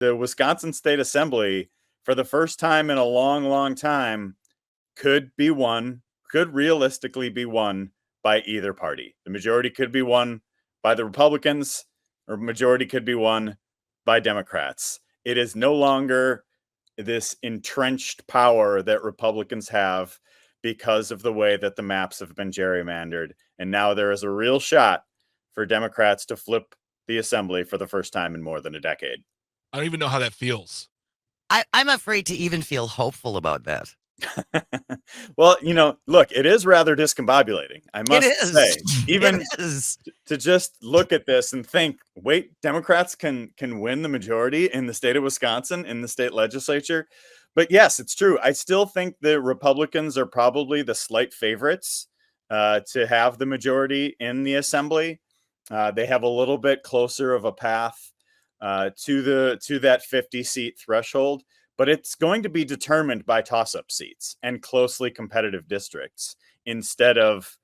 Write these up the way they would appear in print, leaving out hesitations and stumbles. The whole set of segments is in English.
the Wisconsin State Assembly, for the first time in a long, long time, could realistically be won by either party. The majority could be won by the Republicans, or majority could be won by Democrats. It is no longer this entrenched power that Republicans have because of the way that the maps have been gerrymandered. And now there is a real shot for Democrats to flip the assembly for the first time in more than a decade. I don't even know how that feels. I'm afraid to even feel hopeful about that. Well, look, it is rather discombobulating, I It must is. say. Even It is. to just look at this and think, wait, Democrats can win the majority in the state of Wisconsin, in the state legislature. But yes, it's true. I still think the Republicans are probably the slight favorites to have the majority in the assembly. They have a little bit closer of a path to that 50-seat threshold, but it's going to be determined by toss-up seats and closely competitive districts instead of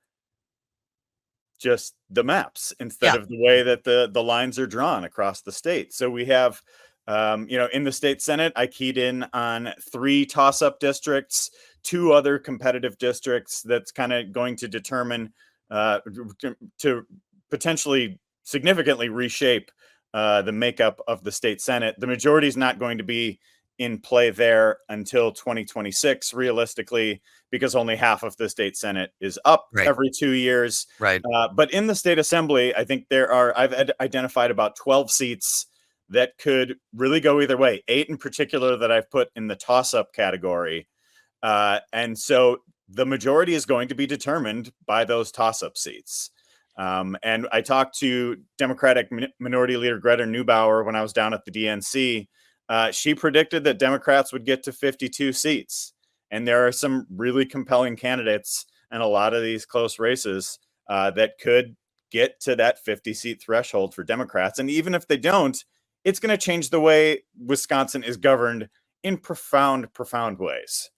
just the maps, instead of the way that the lines are drawn across the state. So we have, in the state Senate, I keyed in on 3 toss-up districts, 2 other competitive districts that's kind of going to determine to potentially significantly reshape the makeup of the state Senate. The majority is not going to be in play there until 2026, realistically, because only half of the state Senate is up every 2 years. Right. But in the state assembly, I think I've identified about 12 seats that could really go either way. 8 in particular that I've put in the toss-up category. And so the majority is going to be determined by those toss-up seats. And I talked to Democratic Minority Leader Greta Neubauer when I was down at the DNC. She predicted that Democrats would get to 52 seats. And there are some really compelling candidates and a lot of these close races that could get to that 50-seat threshold for Democrats. And even if they don't, it's going to change the way Wisconsin is governed in profound, profound ways.